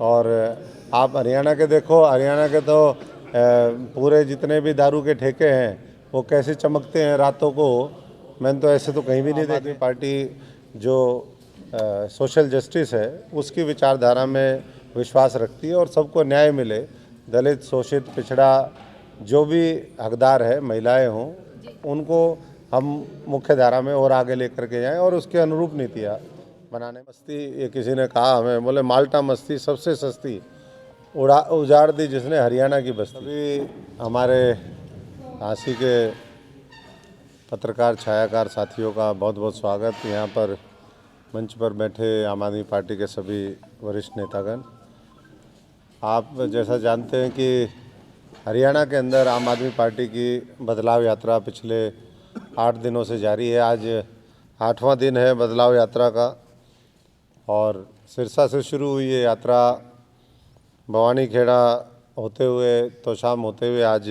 और आप हरियाणा के देखो, हरियाणा के तो पूरे जितने भी दारू के ठेके हैं वो कैसे चमकते हैं रातों को। मैंने तो ऐसे तो कहीं भी नहीं देखी। पार्टी जो सोशल जस्टिस है उसकी विचारधारा में विश्वास रखती है और सबको न्याय मिले। दलित, शोषित, पिछड़ा जो भी हकदार है, महिलाएं हों, उनको हम मुख्य धारा में और आगे लेकर के जाएं और उसके अनुरूप नीतियाँ बनाने। मस्ती, ये किसी ने कहा हमें, बोले माल्टा मस्ती सबसे सस्ती, उजाड़ दी जिसने हरियाणा की बस्ती। अभी हमारे झांसी के पत्रकार, छायाकार साथियों का बहुत बहुत स्वागत। यहाँ पर मंच पर बैठे आम आदमी पार्टी के सभी वरिष्ठ नेतागण, आप जैसा जानते हैं कि हरियाणा के अंदर आम आदमी पार्टी की बदलाव यात्रा पिछले 8 दिनों से जारी है। आज 8वां दिन है बदलाव यात्रा का और सिरसा से शुरू हुई ये यात्रा भवानी खेड़ा होते हुए तोशाम होते हुए आज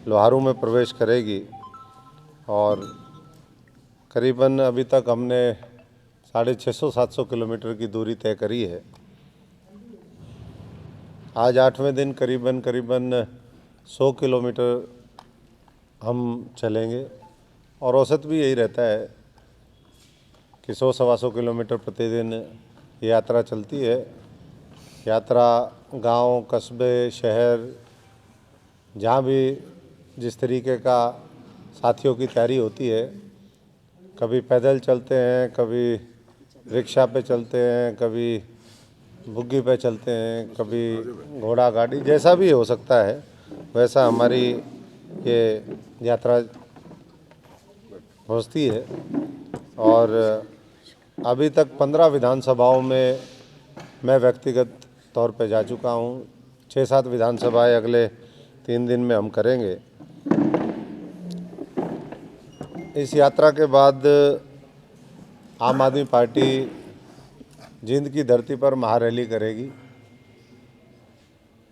लोहारू में प्रवेश करेगी और करीबन अभी तक हमने 650-700 किलोमीटर की दूरी तय करी है। आज 8वें दिन करीबन 100 किलोमीटर हम चलेंगे और औसत भी यही रहता है कि 100-125 किलोमीटर प्रतिदिन ये यात्रा चलती है। यात्रा गांव, कस्बे, शहर, जहाँ भी जिस तरीके का साथियों की तैयारी होती है, कभी पैदल चलते हैं, कभी रिक्शा पे चलते हैं, कभी बुग्गी पे चलते हैं, कभी घोड़ा गाड़ी, जैसा भी हो सकता है वैसा हमारी ये यात्रा पहुँचती है। और अभी तक 15 विधानसभाओं में मैं व्यक्तिगत तौर पे जा चुका हूँ। 6-7 विधानसभाएं अगले 3 दिन में हम करेंगे। इस यात्रा के बाद आम आदमी पार्टी जींद की धरती पर महारैली करेगी।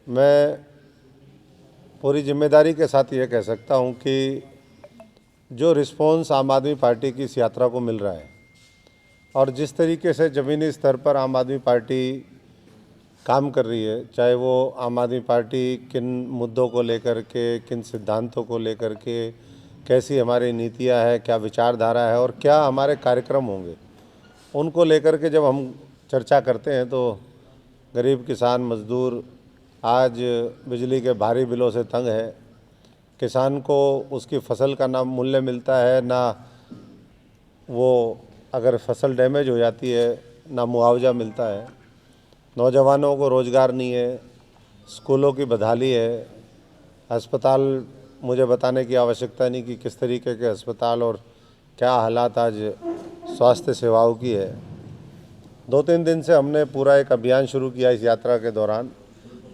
मैं पूरी जिम्मेदारी के साथ ये कह सकता हूँ कि जो रिस्पॉन्स आम आदमी पार्टी की इस यात्रा को मिल रहा है और जिस तरीके से ज़मीनी स्तर पर आम आदमी पार्टी काम कर रही है, चाहे वो आम आदमी पार्टी किन मुद्दों को लेकर के, किन सिद्धांतों को लेकर के, कैसी हमारी नीतियां है, क्या विचारधारा है और क्या हमारे कार्यक्रम होंगे, उनको लेकर के जब हम चर्चा करते हैं तो गरीब किसान, मजदूर आज बिजली के भारी बिलों से तंग है। किसान को उसकी फसल का ना मूल्य मिलता है, ना वो अगर फसल डैमेज हो जाती है ना मुआवजा मिलता है। नौजवानों को रोज़गार नहीं है, स्कूलों की बदहाली है, अस्पताल मुझे बताने की आवश्यकता नहीं कि किस तरीके के अस्पताल और क्या हालात आज स्वास्थ्य सेवाओं की है। 2-3 दिन से हमने पूरा एक अभियान शुरू किया इस यात्रा के दौरान।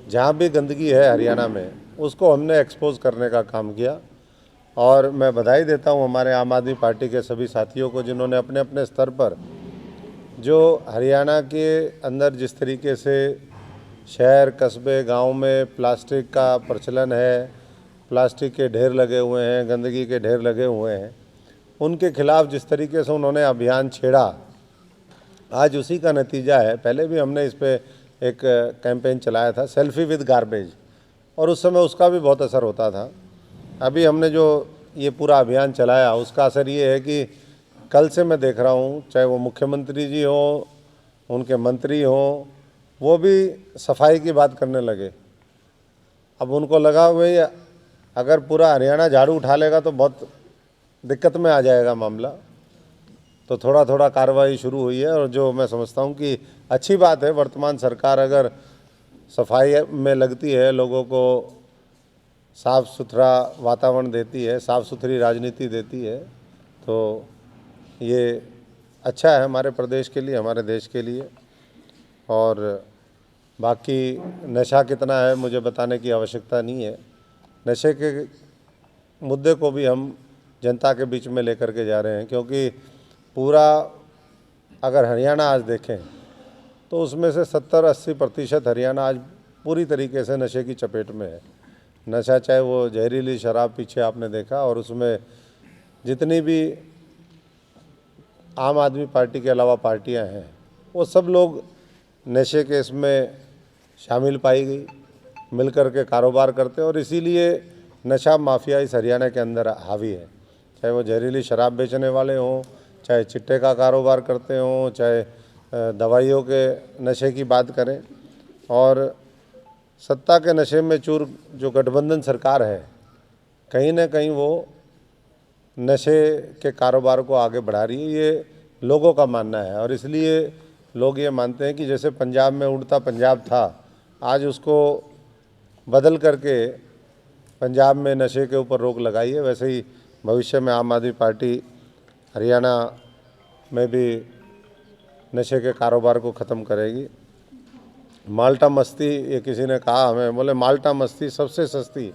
जहाँ भी गंदगी है हरियाणा में उसको हमने एक्सपोज करने का काम किया और मैं बधाई देता हूँ हमारे आम आदमी पार्टी के सभी साथियों को जिन्होंने अपने अपने स्तर पर जो हरियाणा के अंदर जिस तरीके से शहर, कस्बे, गांव में प्लास्टिक का प्रचलन है, प्लास्टिक के ढेर लगे हुए हैं, गंदगी के ढेर लगे हुए हैं, उनके खिलाफ जिस तरीके से उन्होंने अभियान छेड़ा, आज उसी का नतीजा है। पहले भी हमने इस पे एक कैंपेन चलाया था, सेल्फी विद गार्बेज, और उस समय उसका भी बहुत असर होता था। अभी हमने जो ये पूरा अभियान चलाया उसका असर ये है कि कल से मैं देख रहा हूँ, चाहे वो मुख्यमंत्री जी हों, उनके मंत्री हों, वो भी सफाई की बात करने लगे। अब उनको लगा भाई अगर पूरा हरियाणा झाड़ू उठा लेगा तो बहुत दिक्कत में आ जाएगा मामला, तो थोड़ा थोड़ा कार्रवाई शुरू हुई है और जो मैं समझता हूँ कि अच्छी बात है। वर्तमान सरकार अगर सफाई में लगती है, लोगों को साफ़ सुथरा वातावरण देती है, साफ़ सुथरी राजनीति देती है, तो ये अच्छा है हमारे प्रदेश के लिए, हमारे देश के लिए। और बाकी नशा कितना है मुझे बताने की आवश्यकता नहीं है। नशे के मुद्दे को भी हम जनता के बीच में लेकर के जा रहे हैं, क्योंकि पूरा अगर हरियाणा आज देखें तो उसमें से 70-80% हरियाणा आज पूरी तरीके से नशे की चपेट में है। नशा चाहे वो जहरीली शराब पीछे आपने देखा, और उसमें जितनी भी आम आदमी पार्टी के अलावा पार्टियां हैं वो सब लोग नशे के इसमें शामिल पाई गई, मिलकर के कारोबार करते हैं और इसीलिए नशा माफिया इस हरियाणा के अंदर हावी है। चाहे वो जहरीली शराब बेचने वाले हों, चाहे चिट्टे का कारोबार करते हों, चाहे दवाइयों के नशे की बात करें। और सत्ता के नशे में चूर जो गठबंधन सरकार है, कहीं ना कहीं वो नशे के कारोबार को आगे बढ़ा रही है, ये लोगों का मानना है। और इसलिए लोग ये मानते हैं कि जैसे पंजाब में उड़ता पंजाब था, आज उसको बदल करके पंजाब में नशे के ऊपर रोक लगाई है, वैसे ही भविष्य में आम आदमी पार्टी हरियाणा में भी नशे के कारोबार को ख़त्म करेगी। माल्टा मस्ती, ये किसी ने कहा हमें, बोले माल्टा मस्ती सबसे सस्ती,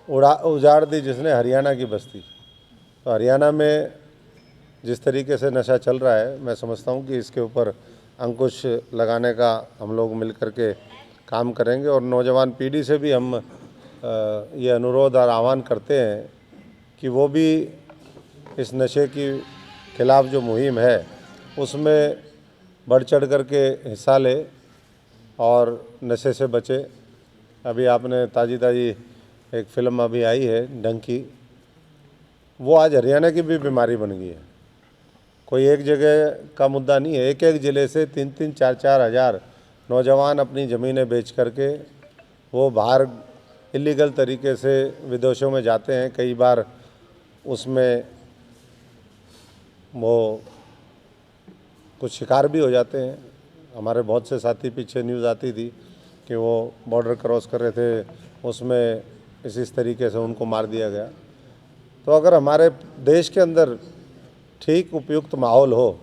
उजाड़ दी जिसने हरियाणा की बस्ती। तो हरियाणा में जिस तरीके से नशा चल रहा है, मैं समझता हूँ कि इसके ऊपर अंकुश लगाने का हम लोग मिल कर के काम करेंगे। और नौजवान पीढ़ी से भी हम ये अनुरोध और आह्वान करते हैं कि वो भी इस नशे की खिलाफ़ जो मुहिम है उसमें बढ़ चढ़ कर के हिस्सा ले और नशे से बचे। अभी आपने ताज़ी एक फ़िल्म अभी आई है डंकी, वो आज हरियाणा की भी बीमारी बन गई है। कोई एक जगह का मुद्दा नहीं है, एक एक ज़िले से 3-3, 4-4 हज़ार नौजवान अपनी ज़मीनें बेच करके वो बाहर इलीगल तरीके से विदेशों में जाते हैं। कई बार उसमें वो कुछ शिकार भी हो जाते हैं। हमारे बहुत से साथी, पीछे न्यूज़ आती थी कि वो बॉर्डर क्रॉस कर रहे थे, उसमें इस तरीके से उनको मार दिया गया। तो अगर हमारे देश के अंदर ठीक उपयुक्त माहौल हो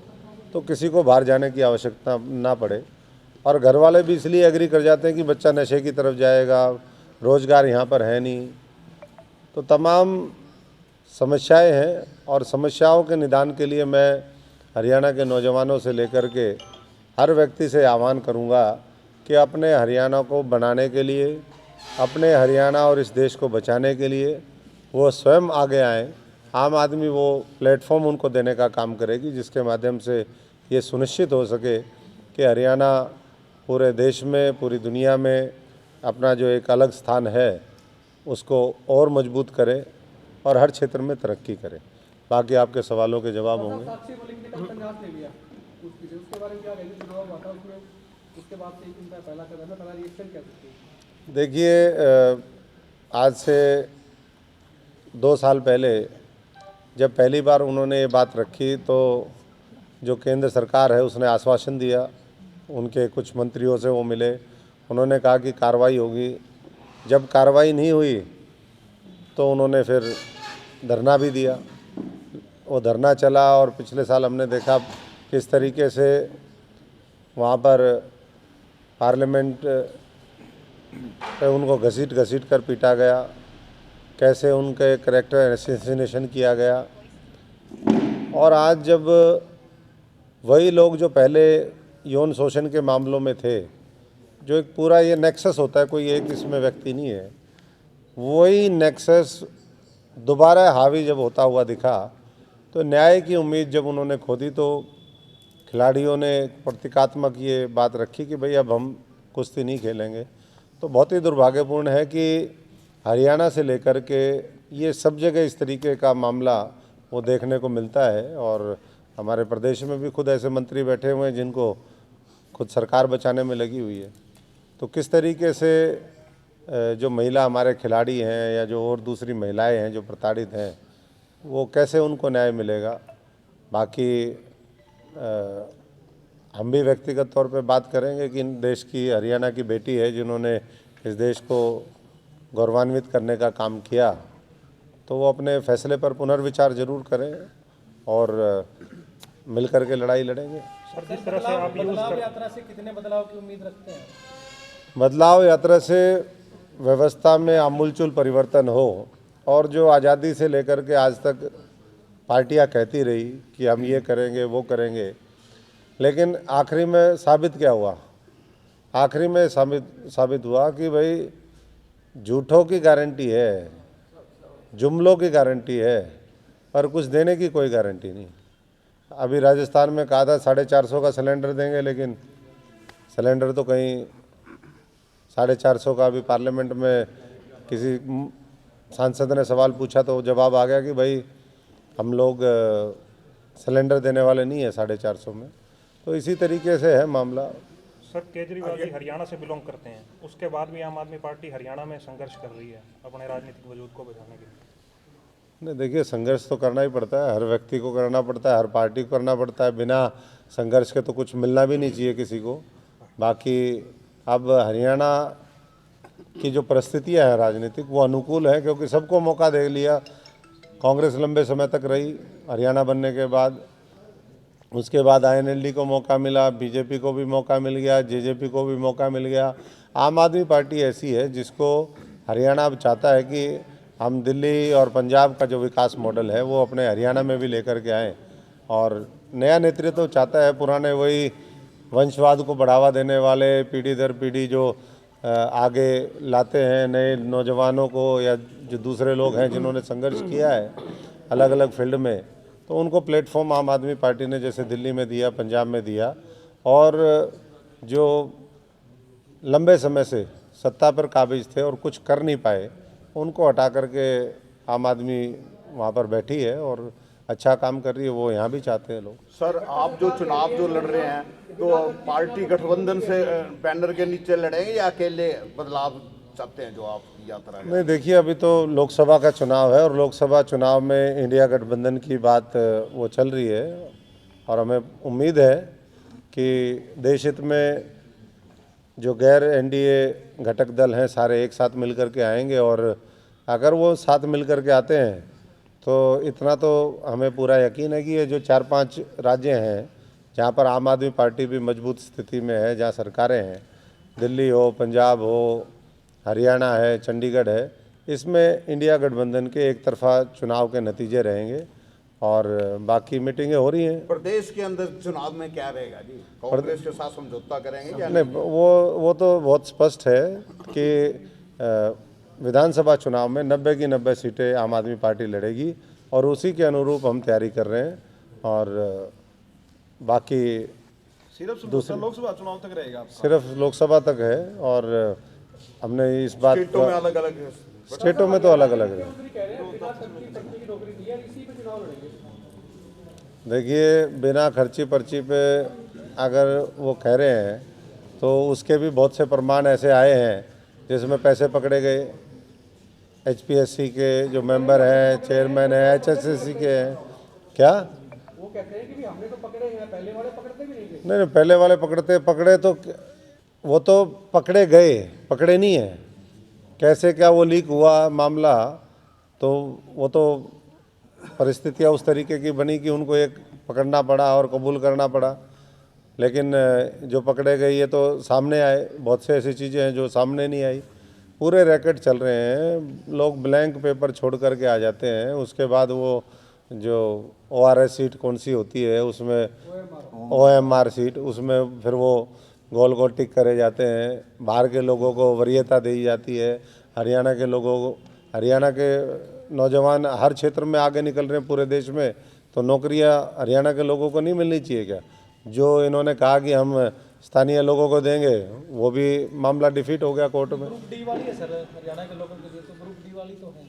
तो किसी को बाहर जाने की आवश्यकता ना पड़े। और घर वाले भी इसलिए एग्री कर जाते हैं कि बच्चा नशे की तरफ जाएगा, रोज़गार यहाँ पर है नहीं। तो तमाम समस्याएं हैं और समस्याओं के निदान के लिए मैं हरियाणा के नौजवानों से लेकर के हर व्यक्ति से आह्वान करूंगा कि अपने हरियाणा को बनाने के लिए, अपने हरियाणा और इस देश को बचाने के लिए वो स्वयं आगे आएँ। आम आदमी वो प्लेटफॉर्म उनको देने का काम करेगी जिसके माध्यम से ये सुनिश्चित हो सके कि हरियाणा पूरे देश में, पूरी दुनिया में अपना जो एक अलग स्थान है उसको और मजबूत करे और हर क्षेत्र में तरक्की करे। बाकी आपके सवालों के जवाब होंगे। देखिए, आज से 2 साल पहले जब पहली बार उन्होंने ये बात रखी तो जो केंद्र सरकार है उसने आश्वासन दिया, उनके कुछ मंत्रियों से वो मिले, उन्होंने कहा कि कार्रवाई होगी। जब कार्रवाई नहीं हुई तो उन्होंने फिर धरना भी दिया, वो धरना चला। और पिछले साल हमने देखा किस तरीके से वहाँ पर पार्लियामेंट पे उनको घसीट कर पीटा गया, कैसे उनके कैरेक्टर असैसिनेशन किया गया। और आज जब वही लोग जो पहले यौन शोषण के मामलों में थे, जो एक पूरा ये नेक्सस होता है, कोई एक इसमें व्यक्ति नहीं है, वही नेक्सस दोबारा हावी जब होता हुआ दिखा तो न्याय की उम्मीद जब उन्होंने खो दी तो खिलाड़ियों ने प्रतीकात्मक ये बात रखी कि भाई अब हम कुश्ती नहीं खेलेंगे। तो बहुत ही दुर्भाग्यपूर्ण है कि हरियाणा से लेकर के ये सब जगह इस तरीके का मामला वो देखने को मिलता है। और हमारे प्रदेश में भी खुद ऐसे मंत्री बैठे हुए हैं जिनको खुद सरकार बचाने में लगी हुई है। तो किस तरीके से जो महिला हमारे खिलाड़ी हैं या जो और दूसरी महिलाएं हैं जो प्रताड़ित हैं, वो कैसे उनको न्याय मिलेगा। बाकी हम भी व्यक्तिगत तौर पे बात करेंगे कि देश की हरियाणा की बेटी है जिन्होंने इस देश को गौरवान्वित करने का काम किया, तो वो अपने फैसले पर पुनर्विचार जरूर करें और मिल कर के लड़ाई लड़ेंगे। जिस तरह से आप बदलाव यात्रा से कितने बदलाव की उम्मीद रखते हैं? बदलाव यात्रा से व्यवस्था में आमूलचूल परिवर्तन हो। और जो आज़ादी से लेकर के आज तक पार्टियां कहती रही कि हम ये करेंगे वो करेंगे, लेकिन आखिरी में साबित क्या हुआ? आखिरी में साबित हुआ कि भाई झूठों की गारंटी है, जुमलों की गारंटी है, पर कुछ देने की कोई गारंटी नहीं। अभी राजस्थान में कहा था 450 का सिलेंडर देंगे, लेकिन सिलेंडर तो कहीं 450 का अभी पार्लियामेंट में किसी सांसद ने सवाल पूछा तो जवाब आ गया कि भाई हम लोग सिलेंडर देने वाले नहीं है 450 में। तो इसी तरीके से है मामला। सर केजरीवाल जी हरियाणा से बिलोंग करते हैं, उसके बाद भी आम आदमी पार्टी हरियाणा में संघर्ष कर रही है अपने राजनीतिक वजूद को बचाने के लिए। नहीं, देखिए, संघर्ष तो करना ही पड़ता है, हर व्यक्ति को करना पड़ता है, हर पार्टी को करना पड़ता है। बिना संघर्ष के तो कुछ मिलना भी नहीं चाहिए किसी को। बाकी अब हरियाणा की जो परिस्थितियां है राजनीतिक, वो अनुकूल है, क्योंकि सबको मौका दे लिया। कांग्रेस लंबे समय तक रही हरियाणा बनने के बाद, उसके बाद INLD को मौका मिला, बीजेपी को भी मौका मिल गया, जेजेपी को भी मौका मिल गया। आम आदमी पार्टी ऐसी है जिसको हरियाणा अब चाहता है कि हम दिल्ली और पंजाब का जो विकास मॉडल है वो अपने हरियाणा में भी लेकर के आएँ। और नया नेतृत्व चाहता है, पुराने वही वंशवाद को बढ़ावा देने वाले पीढ़ी दर पीढ़ी जो आगे लाते हैं नए नौजवानों को, या जो दूसरे लोग हैं जिन्होंने संघर्ष किया है अलग अलग फील्ड में, तो उनको प्लेटफॉर्म आम आदमी पार्टी ने जैसे दिल्ली में दिया, पंजाब में दिया। और जो लंबे समय से सत्ता पर काबिज थे और कुछ कर नहीं पाए, उनको हटा करके आम आदमी वहाँ पर बैठी है और अच्छा काम कर रही है। वो यहाँ भी चाहते हैं लोग। सर, आप जो चुनाव जो लड़ रहे हैं तो पार्टी गठबंधन से बैनर के नीचे लड़ेंगे या अकेले बदलाव चाहते हैं जो आप यात्रा है? नहीं, देखिए, अभी तो लोकसभा का चुनाव है और लोकसभा चुनाव में इंडिया गठबंधन की बात वो चल रही है। और हमें उम्मीद है कि देश हित में जो गैर NDA घटक दल हैं सारे एक साथ मिल कर के आएंगे। और अगर वो साथ मिल कर के आते हैं तो इतना तो हमें पूरा यकीन है कि ये जो 4-5 राज्य हैं जहाँ पर आम आदमी पार्टी भी मजबूत स्थिति में है, जहाँ सरकारें हैं, दिल्ली हो, पंजाब हो, हरियाणा है, चंडीगढ़ है, इसमें इंडिया गठबंधन के एक तरफा चुनाव के नतीजे रहेंगे। और बाकी मीटिंगें हो रही हैं। प्रदेश के अंदर चुनाव में क्या रहेगा जी? कांग्रेस के साथ समझौता करेंगे या नहीं, वो तो बहुत स्पष्ट है कि विधानसभा चुनाव में 90 की 90 सीटें आम आदमी पार्टी लड़ेगी और उसी के अनुरूप हम तैयारी कर रहे हैं। और बाकी सिर्फ लोकसभा चुनाव तक रहेगा? सिर्फ लोकसभा तक है। और हमने इस बात स्टेटों में अलग अलग है? स्टेटों में तो अलग अलग है। देखिए, बिना खर्ची पर्ची पे अगर वो कह रहे हैं तो उसके भी बहुत से प्रमाण ऐसे आए हैं जिसमें पैसे पकड़े गए। HPSC के जो मेंबर हैं, चेयरमैन हैं, HSSC के हैं। क्या वो कहते हैं कि भी हमने तो पकड़े हैं, पहले वाले पकड़ते भी नहीं थे। नहीं, पहले वाले पकड़े तो वो तो पकड़े गए, पकड़े नहीं है। कैसे क्या वो लीक हुआ मामला, तो वो तो परिस्थितियाँ उस तरीके की बनी कि उनको एक पकड़ना पड़ा और कबूल करना पड़ा। लेकिन जो पकड़े गए ये तो सामने आए। बहुत से ऐसी चीज़ें हैं जो सामने नहीं आई। पूरे रैकेट चल रहे हैं, लोग ब्लैंक पेपर छोड़ करके आ जाते हैं। उसके बाद वो जो ORS सीट कौन सी होती है उसमें OMR सीट, उसमें फिर वो गोल गोल टिक करे जाते हैं। बाहर के लोगों को वरीयता दी जाती है। हरियाणा के लोगों को, हरियाणा के नौजवान हर क्षेत्र में आगे निकल रहे हैं पूरे देश में, तो नौकरियां हरियाणा के लोगों को नहीं मिलनी चाहिए क्या? जो इन्होंने कहा कि हम स्थानीय लोगों को देंगे, वो भी मामला डिफीट हो गया कोर्ट में। ग्रुप डी वाली है सर हरियाणा के लोगों के लिए, तो ग्रुप डी वाली तो है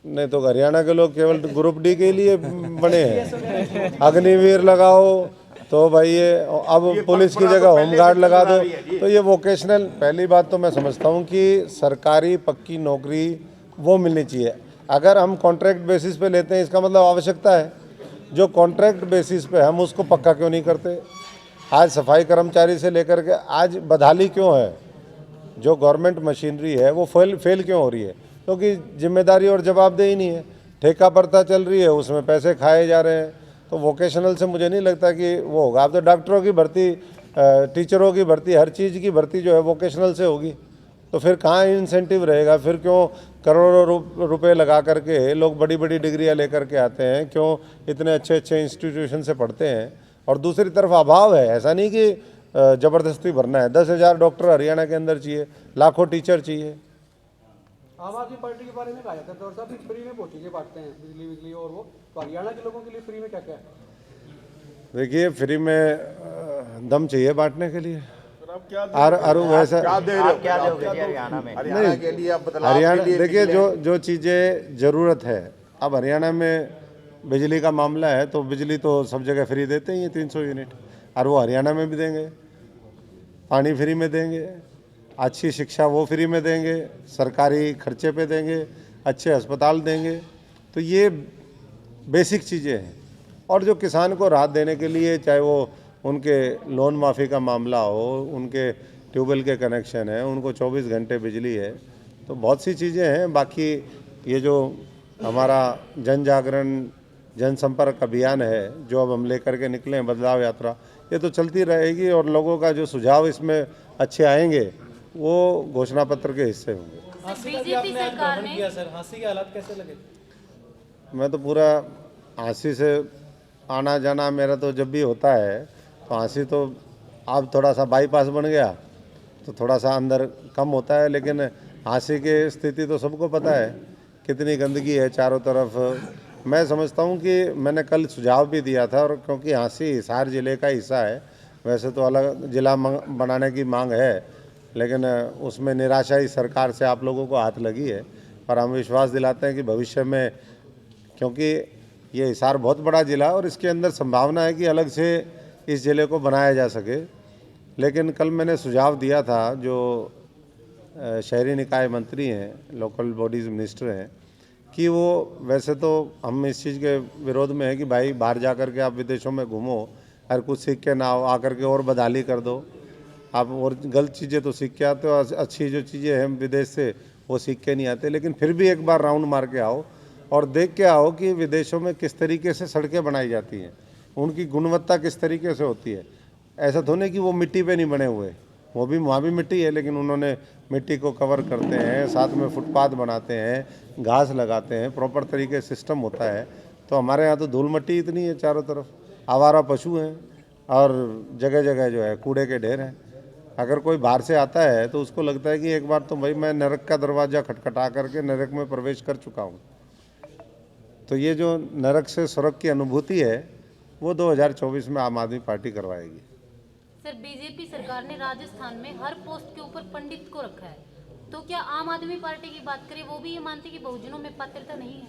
नहीं, तो हरियाणा के लोग केवल ग्रुप डी के लिए बने हैं। अग्निवीर लगाओ तो भाई ये अब पुलिस की जगह होमगार्ड लगा दो, तो ये वोकेशनल। पहली बात तो मैं समझता हूँ कि सरकारी पक्की नौकरी वो मिलनी चाहिए। अगर हम कॉन्ट्रैक्ट बेसिस पे लेते हैं इसका मतलब आवश्यकता है। जो कॉन्ट्रैक्ट बेसिस पे हम उसको पक्का क्यों नहीं करते? आज सफाई कर्मचारी से लेकर के आज बदहाली क्यों है? जो गवर्नमेंट मशीनरी है वो फेल क्यों हो रही है? क्योंकि जिम्मेदारी और जवाबदेही नहीं है। ठेका प्रथा चल रही है, उसमें पैसे खाए जा रहे हैं। तो वोकेशनल से मुझे नहीं लगता कि वो होगा। अब तो डॉक्टरों की भर्ती, टीचरों की भर्ती, हर चीज़ की भर्ती जो है वोकेशनल से होगी। तो फिर कहाँ इंसेंटिव रहेगा? फिर क्यों करोड़ों रुपए लगा करके लोग बड़ी बड़ी डिग्रियां लेकर के आते हैं? क्यों इतने अच्छे अच्छे इंस्टीट्यूशन से पढ़ते हैं? और दूसरी तरफ अभाव है। ऐसा नहीं कि ज़बरदस्ती भरना है। 10,000 डॉक्टर हरियाणा के अंदर चाहिए, लाखों टीचर चाहिए। आम आदमी पार्टी के बारे में कहा जाता है तो साहब फ्री में चीज़ें बांटते हैं, बिजली और वो, तो हरियाणा के लोगों के लिए फ्री में क्या क्या है? देखिए, फ्री में दम चाहिए बांटने के लिए। सर, आप और वैसा क्या दे रहे हो? आप क्या दोगे जी हरियाणा में? हरियाणा के लिए अब बदलाव हरियाणा के लिए देखिए निकले। जो चीज़ें ज़रूरत है, अब हरियाणा में बिजली का मामला है तो बिजली तो सब जगह फ्री देते ही हैं 300 यूनिट, और वो हरियाणा में भी देंगे, पानी फ्री में देंगे, अच्छी शिक्षा वो फ्री में देंगे, सरकारी खर्चे पे देंगे, अच्छे अस्पताल देंगे। तो ये बेसिक चीज़ें हैं। और जो किसान को राहत देने के लिए, चाहे वो उनके लोन माफ़ी का मामला हो, उनके ट्यूबवेल के कनेक्शन है, उनको 24 घंटे बिजली है, तो बहुत सी चीज़ें हैं। बाकी ये जो हमारा जन जागरण जनसंपर्क अभियान है जो अब हम लेकर के निकले हैं, बदलाव यात्रा, ये तो चलती रहेगी और लोगों का जो सुझाव इसमें अच्छे आएंगे वो घोषणा पत्र के हिस्से होंगे। बीजेपी सरकार ने किया सर, हाँसी के हालात कैसे लगे? मैं तो पूरा हाँसी से आना जाना मेरा तो जब भी होता है तो हाँसी तो अब थोड़ा सा बाईपास बन गया तो थोड़ा सा अंदर कम होता है, लेकिन हाँसी की स्थिति तो सबको पता है, कितनी गंदगी है चारों तरफ। मैं समझता हूँ कि मैंने कल सुझाव भी दिया था, और क्योंकि हाँसी हिसार ज़िले का हिस्सा है, वैसे तो अलग ज़िला बनाने की मांग है, लेकिन उसमें निराशा ही सरकार से आप लोगों को हाथ लगी है। पर हम विश्वास दिलाते हैं कि भविष्य में, क्योंकि ये हिसार बहुत बड़ा ज़िला है और इसके अंदर संभावना है कि अलग से इस ज़िले को बनाया जा सके। लेकिन कल मैंने सुझाव दिया था, जो शहरी निकाय मंत्री हैं, लोकल बॉडीज़ मिनिस्टर हैं, कि वो वैसे तो हम इस चीज़ के विरोध में है कि भाई बाहर जा कर के आप विदेशों में घूमो और कुछ सीख के ना आओ, आकर के और बदहाली कर दो। आप और गलत चीज़ें तो सीख के आते हो, अच्छी जो चीज़ें हैं विदेश से वो सीख के नहीं आते। लेकिन फिर भी एक बार राउंड मार के आओ और देख के आओ कि विदेशों में किस तरीके से सड़कें बनाई जाती हैं, उनकी गुणवत्ता किस तरीके से होती है। ऐसा तो नहीं कि वो मिट्टी पे नहीं बने हुए, वो भी वहाँ भी मिट्टी है, लेकिन उन्होंने मिट्टी को कवर करते हैं, साथ में फुटपाथ बनाते हैं, घास लगाते हैं, प्रॉपर तरीके से सिस्टम होता है। तो हमारे यहाँ तो धूल मट्टी इतनी है, चारों तरफ आवारा पशु हैं और जगह जगह जो है कूड़े के ढेर हैं। अगर कोई बाहर से आता है तो उसको लगता है कि एक बार तो भाई मैं नरक का दरवाज़ा खटखटा करके नरक में प्रवेश कर चुका हूँ। तो ये जो नरक से स्वर्ग की अनुभूति है वो 2024 में आम आदमी पार्टी करवाएगी। सर, बीजेपी सरकार ने राजस्थान में हर पोस्ट के ऊपर पंडित को रखा है, तो क्या आम आदमी पार्टी की बात करें वो भी ये मानती है कि बहुजनों में पात्रता नहीं है?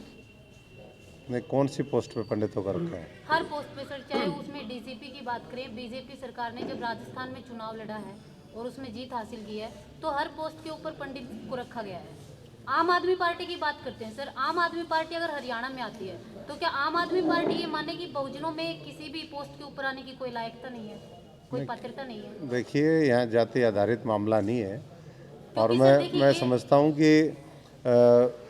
नहीं, कौन सी पोस्ट पे पंडितों का रखा है? हर पोस्ट पे सर, चाहे उसमें डीसीपी की बात करें, बीजेपी सरकार ने जब राजस्थान में चुनाव लड़ा है और उसमें जीत हासिल की है तो हर पोस्ट के ऊपर पंडित को रखा गया है। आम आदमी पार्टी की बात करते हैं सर, आम आदमी पार्टी अगर हरियाणा में आती है तो क्या आम आदमी पार्टी ये माने कि बहुजनों में किसी भी पोस्ट के ऊपर आने की कोई लायकता नहीं है, कोई पात्रता नहीं है? देखिए, यहाँ जाति आधारित मामला नहीं है और क्योंकि सर देखिए मैं समझता हूँ कि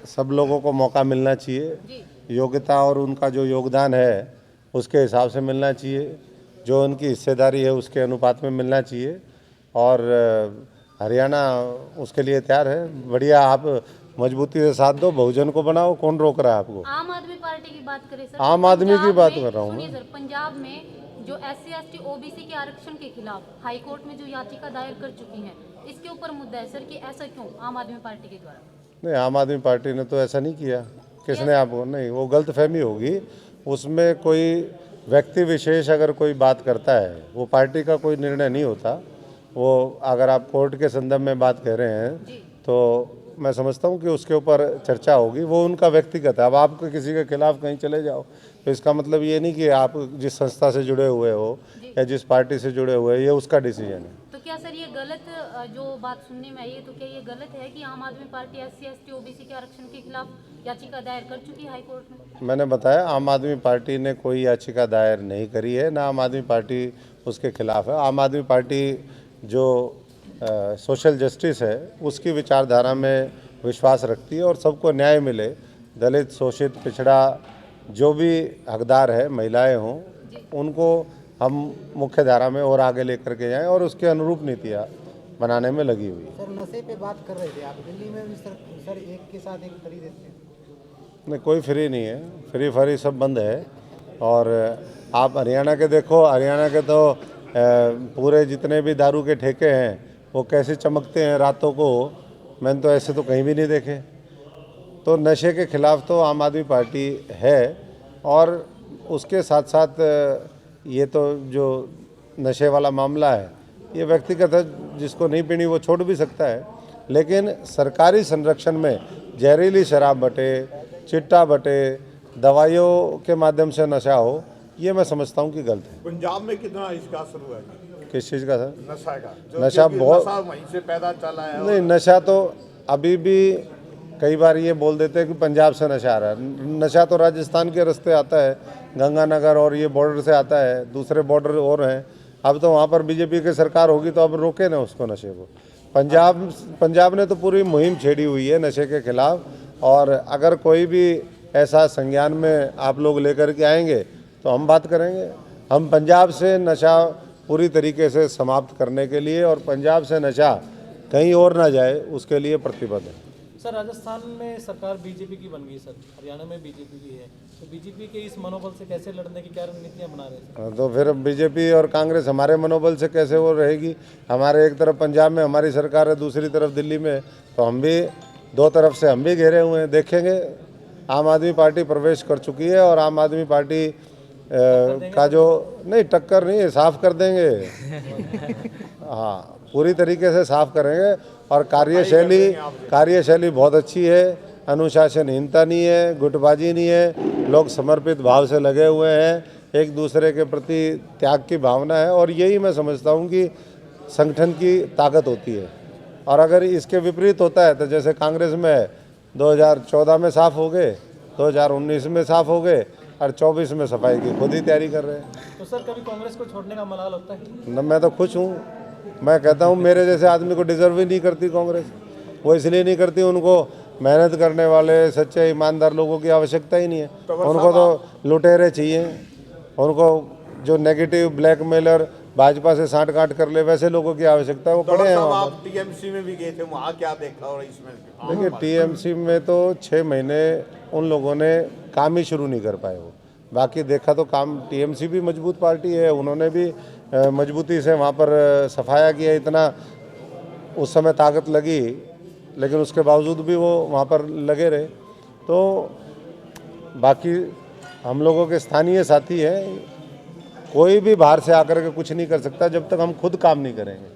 सब लोगों को मौका मिलना चाहिए, जी योग्यता और उनका जो योगदान है उसके हिसाब से मिलना चाहिए, जो उनकी हिस्सेदारी है उसके अनुपात में मिलना चाहिए। और हरियाणा उसके लिए तैयार है। बढ़िया, आप मजबूती से साथ दो, बहुजन को बनाओ, कौन रोक रहा है आपको? आम आदमी पार्टी की बात करें सर, आम आदमी की पंजाब बात में- कर रहा हूँ सुनिए मैं। सर, पंजाब में जो SC ST OBC के आरक्षण के खिलाफ हाई कोर्ट में जो याचिका दायर कर चुकी है, इसके ऊपर मुद्दा है सर कि ऐसा क्यों आम आदमी पार्टी के द्वारा? नहीं, आम आदमी पार्टी ने तो ऐसा नहीं किया। किसने आपको? नहीं, वो गलतफहमी होगी। उसमें कोई व्यक्ति विशेष अगर कोई बात करता है, वो पार्टी का कोई निर्णय नहीं होता। वो अगर आप कोर्ट के संदर्भ में बात कह रहे हैं तो मैं समझता हूँ कि उसके ऊपर चर्चा होगी, वो उनका व्यक्तिगत है। अब आप किसी के खिलाफ कहीं चले जाओ तो इसका मतलब ये नहीं कि आप जिस संस्था से जुड़े हुए हो या जिस पार्टी से जुड़े हुए, ये उसका डिसीजन है। तो क्या सर ये गलत जो बात सुनने में आई है, तो क्या ये गलत है कि आम आदमी पार्टी SC ST OBC के आरक्षण के खिलाफ याचिका दायर कर चुकी है हाई कोर्ट में? मैंने बताया, आम आदमी पार्टी ने कोई याचिका दायर नहीं करी है, ना आम आदमी पार्टी उसके खिलाफ है। आम आदमी पार्टी जो सोशल जस्टिस है उसकी विचारधारा में विश्वास रखती है और सबको न्याय मिले। दलित, शोषित, पिछड़ा जो भी हकदार है, महिलाएं हों, उनको हम मुख्य धारा में और आगे लेकर के जाएं और उसके अनुरूप नीतियाँ बनाने में लगी हुई है। सर, नशे पे बात कर रहे थे आप, दिल्ली में भी सर एक के साथ एक फ्री देते हैं। नहीं, कोई फ्री नहीं है, फ्री फ्री सब बंद है। और आप हरियाणा के देखो, हरियाणा के तो पूरे जितने भी दारू के ठेके हैं वो कैसे चमकते हैं रातों को, मैंने तो ऐसे तो कहीं भी नहीं देखे। तो नशे के खिलाफ तो आम आदमी पार्टी है। और उसके साथ साथ ये तो जो नशे वाला मामला है ये व्यक्तिगत है, जिसको नहीं पीनी वो छोड़ भी सकता है, लेकिन सरकारी संरक्षण में जहरीली शराब बटे, चिट्टा बटे, दवाइयों के माध्यम से नशा हो, ये मैं समझता हूँ कि गलत है। पंजाब में कितना इसका असर हुआ है किस चीज़ का सर? नशा का? नशा बहुत, नशा वहीं से पैदा चला है। नहीं नशा तो अभी भी कई बार ये बोल देते हैं कि पंजाब से नशा आ रहा है। नशा तो राजस्थान के रास्ते आता है, गंगानगर और ये बॉर्डर से आता है, दूसरे बॉर्डर और हैं। अब तो वहाँ पर बीजेपी की सरकार होगी तो अब रोके ना उसको, नशे को। पंजाब ने तो पूरी मुहिम छेड़ी हुई है नशे के खिलाफ, और अगर कोई भी ऐसा संज्ञान में आप लोग लेकर के आएंगे तो हम बात करेंगे। हम पंजाब से नशा पूरी तरीके से समाप्त करने के लिए और पंजाब से नशा कहीं और ना जाए उसके लिए प्रतिबद्ध है। सर राजस्थान में सरकार बीजेपी की बन गई सर, हरियाणा में बीजेपी की है, तो बीजेपी के इस मनोबल से कैसे लड़ने की क्या रणनीतियां बना रहे हैं? तो फिर बीजेपी और कांग्रेस हमारे मनोबल से कैसे वो रहेगी? हमारे एक तरफ पंजाब में हमारी सरकार है, दूसरी तरफ दिल्ली में, तो हम भी दो तरफ से हम भी घेरे हुए हैं। देखेंगे, आम आदमी पार्टी प्रवेश कर चुकी है और आम आदमी पार्टी का जो नहीं टक्कर नहीं है, साफ कर देंगे। हाँ, पूरी तरीके से साफ करेंगे। और कार्यशैली बहुत अच्छी है, अनुशासनहीनता नहीं है, गुटबाजी नहीं है, लोग समर्पित भाव से लगे हुए हैं, एक दूसरे के प्रति त्याग की भावना है, और यही मैं समझता हूँ कि संगठन की ताकत होती है। और अगर इसके विपरीत होता है तो जैसे कांग्रेस में 2014 में साफ हो गए, 2019 में साफ हो गए और 24 में सफाई की खुद ही तैयारी कर रहे हैं। तो सर कभी कांग्रेस को छोड़ने का मलाल होता है? न, मैं तो खुश हूँ। मैं कहता हूँ मेरे जैसे आदमी को डिजर्व ही नहीं करती कांग्रेस। वो इसलिए नहीं करती, उनको मेहनत करने वाले सच्चे ईमानदार लोगों की आवश्यकता ही नहीं है। उनको तो लुटेरे चाहिए, उनको जो नेगेटिव ब्लैकमेलर भाजपा से साठ गांठ कर ले वैसे लोगों की आवश्यकता है। वो पड़े हैं वहाँ आप टीएमसी में भी गए थे, वहाँ क्या देखा? और इसमें देखिए, टीएमसी में तो 6 महीने उन लोगों ने काम ही शुरू नहीं कर पाए। वो बाकी देखा तो काम, टीएमसी भी मजबूत पार्टी है, उन्होंने भी मजबूती से वहाँ पर सफाया किया, इतना उस समय ताकत लगी, लेकिन उसके बावजूद भी वो वहाँ पर लगे रहे। तो बाकी हम लोगों के स्थानीय साथी हैं, कोई भी बाहर से आकर के कुछ नहीं कर सकता जब तक हम खुद काम नहीं करेंगे।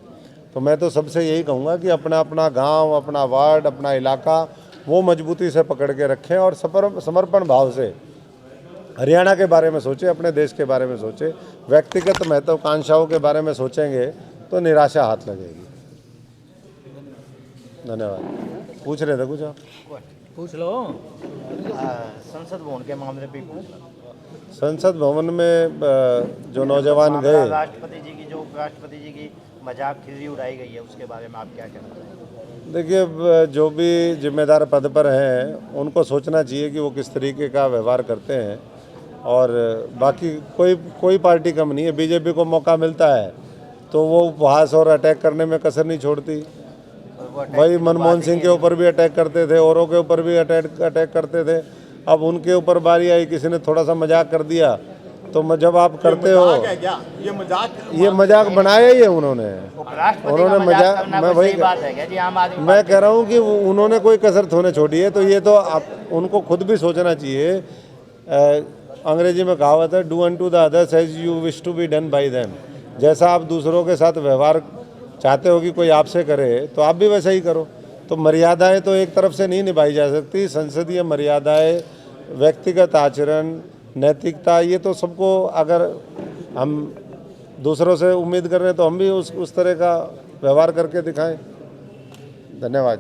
तो मैं तो सबसे यही कहूँगा कि अपना अपना गांव, अपना वार्ड, अपना इलाका वो मजबूती से पकड़ के रखें और समर्पण भाव से हरियाणा के बारे में सोचें, अपने देश के बारे में सोचें। व्यक्तिगत महत्वाकांक्षाओं के बारे में सोचेंगे तो निराशा हाथ लगेगी। धन्यवाद। पूछ रहे थे कुछ आप? पूछ लो। संसद भवन के मामले पे पूछ रहा। संसद भवन में जो नौजवान गए, राष्ट्रपति जी की मजाक खिल्ली उड़ाई गई है, उसके बारे में आप क्या कहना हैं? देखिए, जो भी जिम्मेदार पद पर हैं उनको सोचना चाहिए कि वो किस तरीके का व्यवहार करते हैं। और बाकी कोई पार्टी कम नहीं है। बीजेपी को मौका मिलता है तो वो उपहास और अटैक करने में कसर नहीं छोड़ती। वही मनमोहन सिंह के ऊपर भी अटैक करते थे, औरों के ऊपर भी अटैक करते थे। अब उनके ऊपर बारी आई, किसी ने थोड़ा सा मजाक कर दिया, तो जब आप करते हो, ये मजाक बनाया ही है उन्होंने मजाक। मैं वही मैं कह रहा हूँ कि उन्होंने कोई कसर थोड़े छोड़ी है। तो ये तो उनको खुद भी सोचना चाहिए। अंग्रेजी में कहावत है, do unto the others as you wish to be done by them. जैसा आप दूसरों के साथ व्यवहार चाहते हो कि कोई आपसे करे, तो आप भी वैसा ही करो। तो मर्यादाएं तो एक तरफ से नहीं निभाई जा सकती। संसदीय मर्यादाएं, व्यक्तिगत आचरण, नैतिकता, ये तो सबको अगर हम दूसरों से उम्मीद कर रहे हैं तो हम भी उस तरह का व्यवहार करके दिखाएं। धन्यवाद।